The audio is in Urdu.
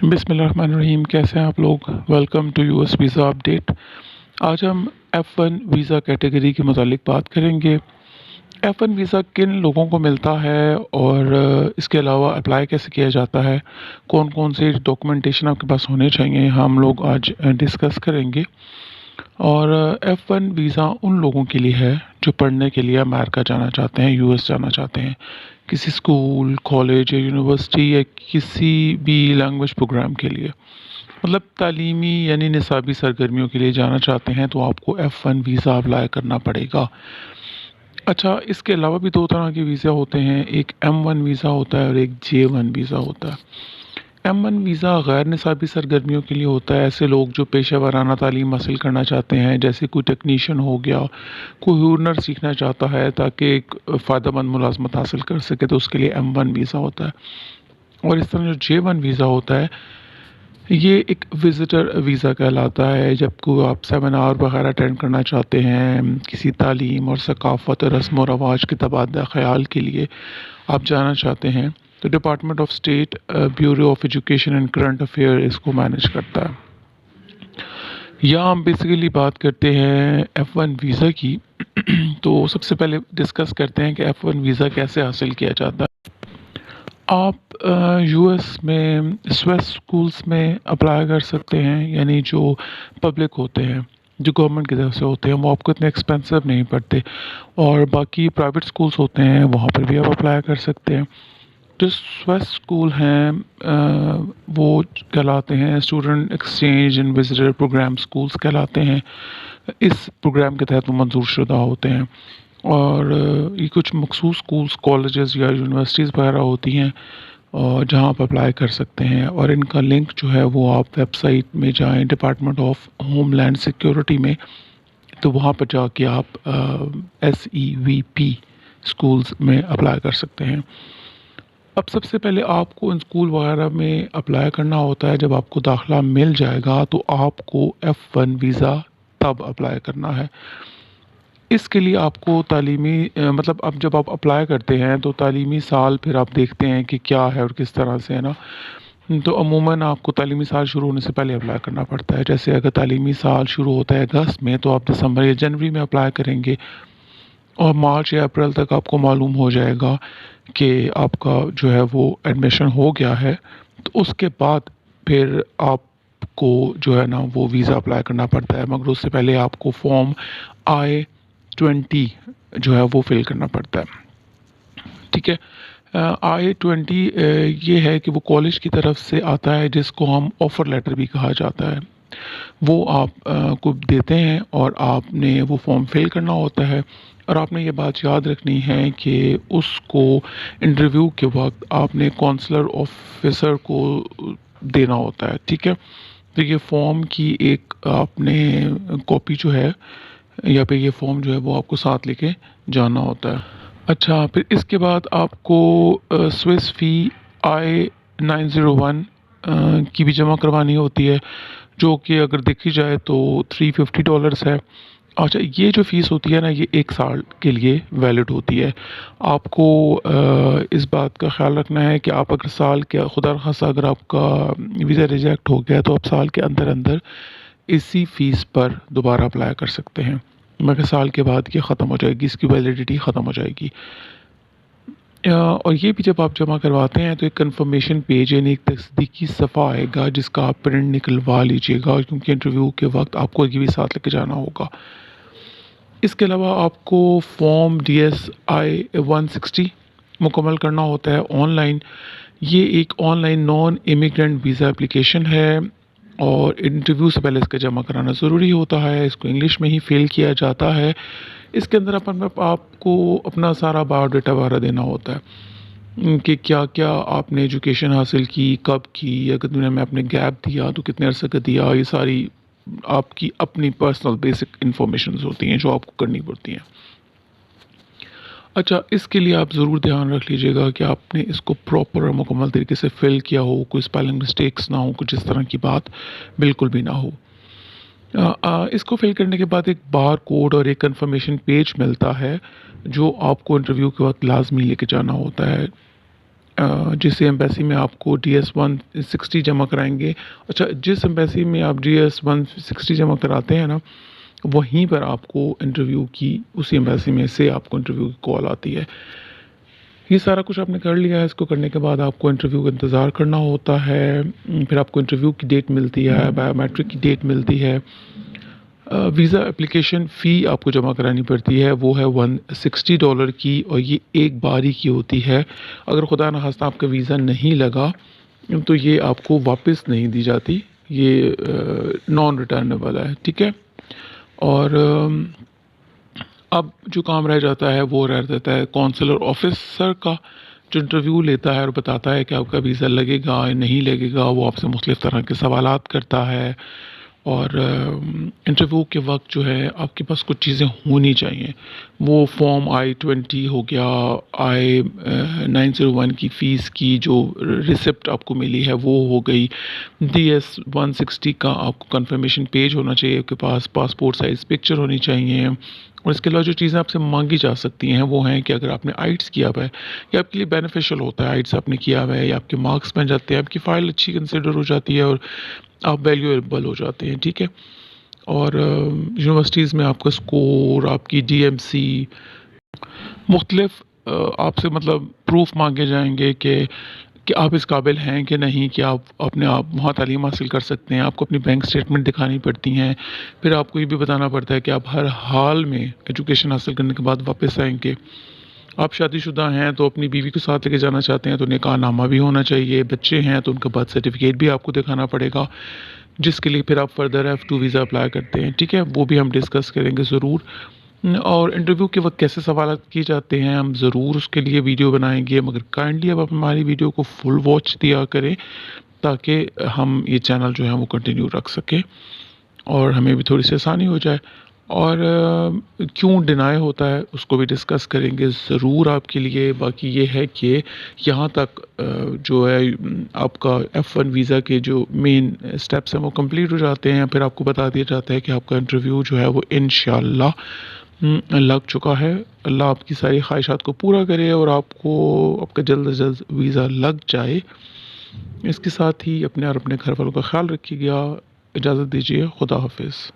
بسم اللہ الرحمن الرحیم، کیسے ہیں آپ لوگ؟ ویلکم ٹو یو ایس ویزا اپڈیٹ۔ آج ہم F1 ویزا کیٹیگری کے متعلق بات کریں گے۔ F1 ویزا کن لوگوں کو ملتا ہے اور اس کے علاوہ اپلائی کیسے کیا جاتا ہے، کون کون سے ڈاکومنٹیشن آپ کے پاس ہونے چاہیے، ہم لوگ آج ڈسکس کریں گے۔ اور F1 ویزا ان لوگوں کے لیے ہے جو پڑھنے کے لیے امریکہ جانا چاہتے ہیں، US جانا چاہتے ہیں، کسی اسکول، کالج یا یونیورسٹی یا کسی بھی لینگویج پروگرام کے لیے، مطلب تعلیمی یعنی نصابی سرگرمیوں کے لیے جانا چاہتے ہیں تو آپ کو F1 ویزا اپلائی کرنا پڑے گا۔ اچھا، اس کے علاوہ بھی دو طرح کے ویزا ہوتے ہیں، ایک M1 ویزا ہوتا ہے اور ایک J1 ویزا ہوتا ہے۔ M1 ویزا غیر نصابی سرگرمیوں کے لیے ہوتا ہے، ایسے لوگ جو پیشہ ورانہ تعلیم حاصل کرنا چاہتے ہیں، جیسے کوئی ٹیکنیشین ہو گیا، کوئی ہنر سیکھنا چاہتا ہے تاکہ ایک فائدہ مند ملازمت حاصل کر سکے تو اس کے لیے M1 ویزا ہوتا ہے۔ اور اس طرح جو J1 ویزا ہوتا ہے یہ ایک وزٹر ویزا کہلاتا ہے، جب کوئی آپ سیمینار وغیرہ اٹینڈ کرنا چاہتے ہیں، کسی تعلیم اور ثقافت اور رسم و رواج کے تبادلہ خیال کے لیے آپ جانا چاہتے ہیں تو department of state bureau of education and current affair اس کو مینیج کرتا ہے۔ یہاں ہم بیسیکلی بات کرتے ہیں F1 ویزا کی تو سب سے پہلے ڈسکس کرتے ہیں کہ F1 ویزا کیسے حاصل کیا جاتا ہے۔ آپ US میں سویس اسکولس میں اپلائی کر سکتے ہیں، یعنی جو پبلک ہوتے ہیں، جو گورنمنٹ کی طرف سے ہوتے ہیں، وہ آپ کو اتنے ایکسپینسو نہیں پڑتے، اور باقی پرائیویٹ اسکولس ہوتے ہیں وہاں پر بھی آپ اپلائی کر سکتے ہیں۔ جو سویس اسکول ہیں وہ کہلاتے ہیں student exchange and visitor program schools کہلاتے ہیں۔ اس پروگرام کے تحت وہ منظور شدہ ہوتے ہیں، اور یہ کچھ مخصوص اسکولس، کالجز یا یونیورسٹیز وغیرہ ہوتی ہیں جہاں آپ اپلائی کر سکتے ہیں، اور ان کا لنک جو ہے وہ آپ ویب سائٹ میں جائیں ڈپارٹمنٹ آف ہوم لینڈ سیکیورٹی میں، تو وہاں پر جا کے آپ SEVP اسکولس میں اپلائی کر سکتے ہیں۔ اب سب سے پہلے آپ کو ان اسکول وغیرہ میں اپلائی کرنا ہوتا ہے، جب آپ کو داخلہ مل جائے گا تو آپ کو F1 ویزا تب اپلائی کرنا ہے۔ اس کے لیے آپ کو تعلیمی مطلب اب جب آپ اپلائی کرتے ہیں تو تعلیمی سال پھر آپ دیکھتے ہیں کہ کیا ہے اور کس طرح سے ہے نا، تو عموماً آپ کو تعلیمی سال شروع ہونے سے پہلے اپلائی کرنا پڑتا ہے۔ جیسے اگر تعلیمی سال شروع ہوتا ہے اگست میں تو آپ دسمبر یا جنوری میں اپلائی کریں گے، اور مارچ یا اپریل تک آپ کو معلوم ہو جائے گا کہ آپ کا جو ہے وہ ایڈمیشن ہو گیا ہے، تو اس کے بعد پھر آپ کو جو ہے نا وہ ویزا اپلائی کرنا پڑتا ہے، مگر اس سے پہلے آپ کو فارم I-20 جو ہے وہ فل کرنا پڑتا ہے۔ ٹھیک ہے، I-20 یہ ہے کہ وہ کالج کی طرف سے آتا ہے، جس کو ہم آفر لیٹر بھی کہا جاتا ہے، وہ آپ کو دیتے ہیں اور آپ نے وہ فارم فل کرنا ہوتا ہے، اور آپ نے یہ بات یاد رکھنی ہے کہ اس کو انٹرویو کے وقت آپ نے کونسلر آفیسر کو دینا ہوتا ہے۔ ٹھیک ہے، تو یہ فارم کی ایک آپ نے کاپی جو ہے یا پھر یہ فارم جو ہے وہ آپ کو ساتھ لے کے جانا ہوتا ہے۔ اچھا، پھر اس کے بعد آپ کو سوئس فی I-901 کی بھی جمع کروانی ہوتی ہے، جو کہ اگر دیکھی جائے تو $350 ہے۔ اچھا، یہ جو فیس ہوتی ہے نا یہ 1 سال کے لیے ویلڈ ہوتی ہے۔ آپ کو اس بات کا خیال رکھنا ہے کہ آپ اگر سال کے خدا نخواستہ اگر آپ کا ویزا ریجیکٹ ہو گیا تو آپ سال کے اندر اندر اسی فیس پر دوبارہ اپلائی کر سکتے ہیں، مگر سال کے بعد یہ ختم ہو جائے گی، اس کی ویلیڈیٹی ختم ہو جائے گی۔ اور یہ بھی جب آپ جمع کرواتے ہیں تو ایک کنفرمیشن پیج یعنی ایک تصدیقی صفحہ آئے گا جس کا آپ پرنٹ نکلوا لیجئے گا، کیونکہ انٹرویو کے وقت آپ کو یہ بھی ساتھ لے کے جانا ہوگا۔ اس کے علاوہ آپ کو فارم DS I-160 مکمل کرنا ہوتا ہے آن لائن۔ یہ ایک on line naan immigrant visa application ہے، اور انٹرویو سے پہلے اس کا جمع کرانا ضروری ہوتا ہے۔ اس کو انگلش میں ہی فل کیا جاتا ہے۔ اس کے اندر آپ کو اپنا سارا بایو ڈیٹا وغیرہ دینا ہوتا ہے کہ کیا کیا آپ نے ایجوکیشن حاصل کی، کب کی، اگر دنیا میں آپ نے گیپ دیا تو کتنے عرصے کا دیا، یہ ساری آپ کی اپنی پرسنل بیسک انفارمیشنز ہوتی ہیں جو آپ کو کرنی پڑتی ہیں۔ اچھا، اس کے لیے آپ ضرور دھیان رکھ لیجئے گا کہ آپ نے اس کو پراپر اور مکمل طریقے سے فل کیا ہو، کوئی اسپیلنگ مسٹیکس نہ ہو، کچھ اس طرح کی بات بالکل بھی نہ ہو۔ اس کو فل کرنے کے بعد ایک بار کوڈ اور ایک کنفرمیشن پیج ملتا ہے جو آپ کو انٹرویو کے وقت لازمی لے کے جانا ہوتا ہے۔ جس ایمبیسی میں آپ کو DS-160 جمع کرائیں گے. اچھا، جس ایمبیسی میں آپ DS-160 جمع کراتے ہیں نا، وہیں پر آپ کو انٹرویو کی، اسی ایمبیسی میں سے آپ کو انٹرویو کی کال آتی ہے. یہ سارا کچھ آپ نے کر لیا ہے. اس کو کرنے کے بعد آپ کو انٹرویو کا انتظار کرنا ہوتا ہے. پھر آپ کو انٹرویو کی ڈیٹ ملتی ہے، بایو میٹرک کی ڈیٹ ملتی ہے. ویزا اپلیکیشن فی آپ کو جمع کرانی پڑتی ہے، وہ ہے $160 کی، اور یہ ایک باری کی ہوتی ہے. اگر خدا نخواستہ آپ کا ویزا نہیں لگا تو یہ آپ کو واپس نہیں دی جاتی، یہ نان ریٹرنیبل ہے. ٹھیک ہے. اور اب جو کام رہ جاتا ہے وہ رہ جاتا ہے کونسلر آفیسر کا، جو انٹرویو لیتا ہے اور بتاتا ہے کہ آپ کا ویزا لگے گا یا نہیں لگے گا. وہ آپ سے مختلف طرح کے سوالات کرتا ہے، اور انٹرویو کے وقت جو ہے آپ کے پاس کچھ چیزیں ہونی چاہیے. وہ فارم I-20 ہو گیا، I-901 کی فیس کی جو ریسپٹ آپ کو ملی ہے وہ ہو گئی. DS-160 کا آپ کو کنفرمیشن پیج ہونا چاہیے آپ کے پاس. پاسپورٹ سائز پکچر ہونی چاہیے. اور اس کے علاوہ جو چیزیں آپ سے مانگی جا سکتی ہیں وہ ہیں کہ اگر آپ نے آئٹس کیا ہوا ہے، یہ آپ کے لیے بینیفیشل ہوتا ہے. آئٹس آپ نے کیا ہوا ہے یا آپ کے مارکس بن جاتے ہیں، آپ کی فائل اچھی کنسیڈر ہو جاتی ہے اور آپ ویلیویبل ہو جاتے ہیں. ٹھیک ہے. اور یونیورسٹیز میں آپ کا اسکور، آپ کی DMC، مختلف آپ سے مطلب پروف مانگے جائیں گے کہ آپ اس قابل ہیں کہ نہیں، کہ آپ اپنے آپ وہاں تعلیم حاصل کر سکتے ہیں. آپ کو اپنی بینک سٹیٹمنٹ دکھانی پڑتی ہیں. پھر آپ کو یہ بھی بتانا پڑتا ہے کہ آپ ہر حال میں ایجوکیشن حاصل کرنے کے بعد واپس آئیں گے. آپ شادی شدہ ہیں تو اپنی بیوی کو ساتھ لے کے جانا چاہتے ہیں تو نکاح نامہ بھی ہونا چاہیے. بچے ہیں تو ان کا برتھ سرٹیفکیٹ بھی آپ کو دکھانا پڑے گا، جس کے لیے پھر آپ فردر F2 ویزا اپلائی کرتے ہیں. ٹھیک ہے. وہ بھی ہم ڈسکس کریں گے ضرور. اور انٹرویو کے وقت کیسے سوالات کیے جاتے ہیں ہم ضرور اس کے لیے ویڈیو بنائیں گے، مگر کائنڈلی اب آپ ہماری ویڈیو کو فل واچ دیا کریں تاکہ ہم یہ چینل جو ہے وہ کنٹینیو رکھ سکیں اور ہمیں بھی تھوڑی سی آسانی ہو جائے. اور کیوں ڈینائی ہوتا ہے اس کو بھی ڈسکس کریں گے ضرور آپ کے لیے. باقی یہ ہے کہ یہاں تک جو ہے آپ کا F1 ویزا کے جو مین سٹیپس ہیں وہ کمپلیٹ ہو جاتے ہیں. پھر آپ کو بتا دیا جاتا ہے کہ آپ کا انٹرویو جو ہے وہ انشاءاللہ لگ چکا ہے. اللہ آپ کی ساری خواہشات کو پورا کرے اور آپ کو آپ کا جلد از جلد ویزا لگ جائے. اس کے ساتھ ہی اپنے اور اپنے گھر والوں کا خیال رکھیے گا. اجازت دیجیے. خدا حافظ.